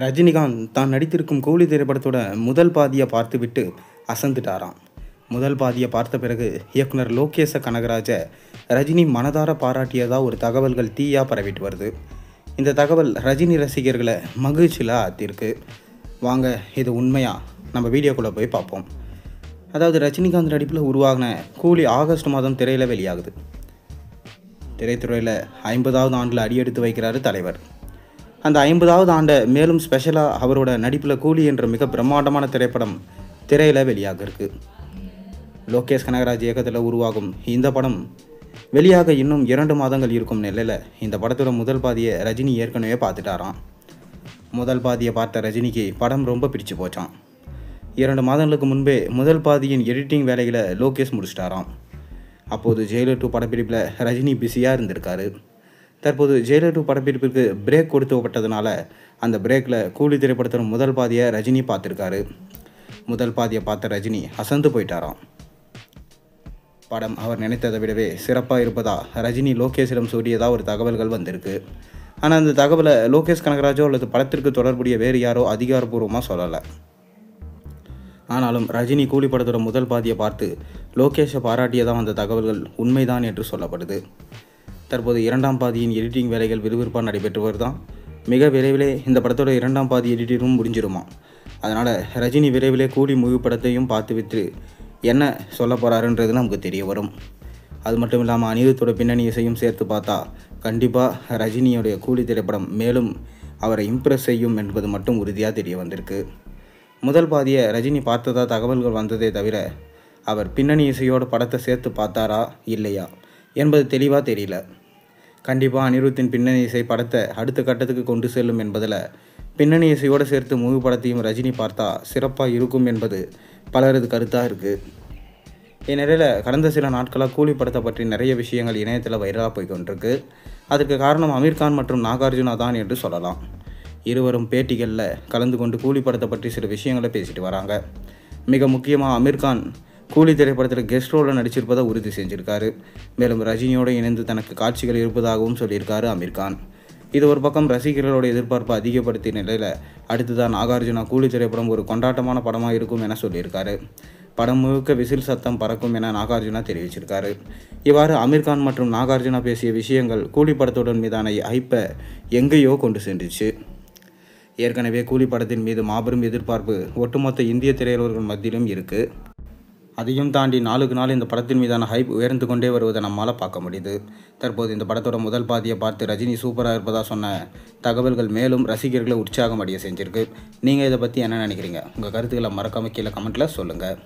ரஜினிகாந்த் தான் நடித்திருக்கும் கூலி திரைப்படத்தோட முதல் பாதியை பார்த்துவிட்டு அசந்துட்டாராம். முதல் பாதியை பார்த்த பிறகு இயக்குனர் லோகேஷ கனகராஜ ரஜினி மனதார பாராட்டியதாக ஒரு தகவல்கள் தீயாக பரவிட்டு வருது. இந்த தகவல் ரஜினி ரசிகர்களை மகிழ்ச்சியில் ஆத்திருக்கு. வாங்க இது உண்மையா நம்ம வீடியோக்குள்ளே போய் பார்ப்போம். அதாவது ரஜினிகாந்த் நடிப்பில் உருவாகின கூலி ஆகஸ்ட் மாதம் திரையில் வெளியாகுது. திரைத்துறையில் 50வது ஆண்டில் அடியெடுத்து வைக்கிறாரு தலைவர். அந்த 50வது ஆண்டை மேலும் ஸ்பெஷலாக அவரோட நடிப்பில் கூலி என்ற மிக பிரம்மாண்டமான திரைப்படம் திரையில் வெளியாக இருக்குது. லோகேஷ் கனகராஜ் இயக்கத்தில் உருவாகும் இந்த படம் வெளியாக இன்னும் 2 மாதங்கள் இருக்கும் நிலையில் இந்த படத்தோட முதல் பாதியை ரஜினி ஏற்கனவே பார்த்துட்டாராம். முதல் பாதியை பார்த்த ரஜினிக்கு படம் ரொம்ப பிடிச்சு போச்சான். 2 மாதங்களுக்கு முன்பே முதல் பாதியின் எடிட்டிங் வேலைகளை லோகேஷ் முடிச்சிட்டாராம். அப்போது ஜெயிலர் 2 படப்பிடிப்பில் ரஜினி பிஸியாக இருந்திருக்காரு. தற்போது ஜெயிலர் 2 படப்பிடிப்பிற்கு பிரேக் கொடுத்துப்பட்டதுனால அந்த பிரேக்கில் கூலி திரைப்படத்தோட முதல் பாதியை ரஜினி பார்த்துருக்காரு. முதல் பாதியை பார்த்த ரஜினி அசந்து போயிட்டாராம். படம் அவர் நினைத்ததை விடவே சிறப்பாக இருப்பதா ரஜினி லோகேஷிடம் சொல்லியதாக ஒரு தகவல்கள் வந்திருக்கு. ஆனால் அந்த தகவலை லோகேஷ் கனகராஜோ அல்லது படத்திற்கு தொடர்புடைய வேறு யாரோ அதிகாரப்பூர்வமாக சொல்லலை. ஆனாலும் ரஜினி கூலி படத்தோட முதல் பாதியை பார்த்து லோகேஷை பாராட்டியதாக அந்த தகவல்கள் உண்மைதான் என்று சொல்லப்படுது. தற்போது 2ஆம் பாதியின் எடிட்டிங் வேலைகள் விறுவிறுப்பாக நடைபெற்று வருதான். மிக விரைவிலே இந்த படத்தோட 2ஆம் பாதி எடிட்டிங்கும் முடிஞ்சிருமா. அதனால் ரஜினி விரைவிலே கூலி மூவி படத்தையும் பார்த்துவிட்டு என்ன சொல்ல போகிறாருன்றது நமக்கு தெரிய வரும். அது மட்டும் இல்லாமல் அனிருத்தோட பின்னணி இசையும் சேர்த்து பார்த்தா கண்டிப்பாக ரஜினியோடைய கூலி திரைப்படம் மேலும் அவரை இம்ப்ரெஸ் செய்யும் என்பது மட்டும் உறுதியாக தெரிய வந்திருக்கு. முதல் பாதியை ரஜினி பார்த்ததா தகவல்கள் வந்ததே தவிர அவர் பின்னணி இசையோட படத்தை சேர்த்து பார்த்தாரா இல்லையா என்பது தெளிவாக தெரியல. கண்டிப்பாக அனிருத்தின் பின்னணி இசை படத்தை அடுத்த கட்டத்துக்கு கொண்டு செல்லும் என்பதில் பின்னணி இசையோடு சேர்த்து மூவி படத்தையும் ரஜினி பார்த்தா சிறப்பாக இருக்கும் என்பது பலரது கருத்தாக இருக்குது. இந்நிலையில் கடந்த சில நாட்களாக கூலி படத்தை பற்றி நிறைய விஷயங்கள் இணையத்தில் வைரலாக போய்கொண்டிருக்கு. அதற்கு காரணம் அமீர்கான் மற்றும் நாகார்ஜுனா தான் என்று சொல்லலாம். இருவரும் பேட்டிகளில் கலந்து கொண்டு கூலி படத்தை பற்றி சில விஷயங்களை பேசிட்டு வராங்க. மிக முக்கியமாக அமீர்கான் கூலி திரைப்படத்தில் கெஸ்ட் ரோலில் நடிச்சிருப்பதை உறுதி செஞ்சுருக்காரு. மேலும் ரஜினியோடு இணைந்து தனக்கு காட்சிகள் இருப்பதாகவும் சொல்லியிருக்காரு அமீர்கான். இது ஒரு பக்கம் ரசிகர்களோட எதிர்பார்ப்பை அதிகப்படுத்திய நிலையில் அடுத்துதான் நாகார்ஜுனா கூலி திரைப்படம் ஒரு கொண்டாட்டமான படமாக இருக்கும் என சொல்லியிருக்காரு. படம் முழுக்க விசில் சத்தம் பறக்கும் என நாகார்ஜுனா தெரிவிச்சிருக்காரு. இவ்வாறு அமீர்கான் மற்றும் நாகார்ஜுனா பேசிய விஷயங்கள் கூலி படத்துடன் மீதான ஹைப்பை எங்கேயோ கொண்டு சென்றுச்சு. ஏற்கனவே கூலி படத்தின் மீது மாபெரும் எதிர்பார்ப்பு ஒட்டுமொத்த இந்திய திரையுலகர்கள் மத்தியிலும் இருக்குது. அதையும் தாண்டி நாளுக்கு நாள் இந்த படத்தின் மீதான ஹைப் உயர்ந்து கொண்டே வருவதை நம்மால் பார்க்க முடியுது. தற்போது இந்த படத்தோட முதல் பாதியை பார்த்து ரஜினி சூப்பராக இருப்பதாக சொன்ன தகவல்கள் மேலும் ரசிகர்களை உற்சாகம் அடைய செஞ்சுருக்கு. நீங்கள் இதை பற்றி என்ன நினைக்கிறீங்க? உங்கள் கருத்துக்களை மறக்காமல் கீழே கமெண்ட்டில் சொல்லுங்கள்.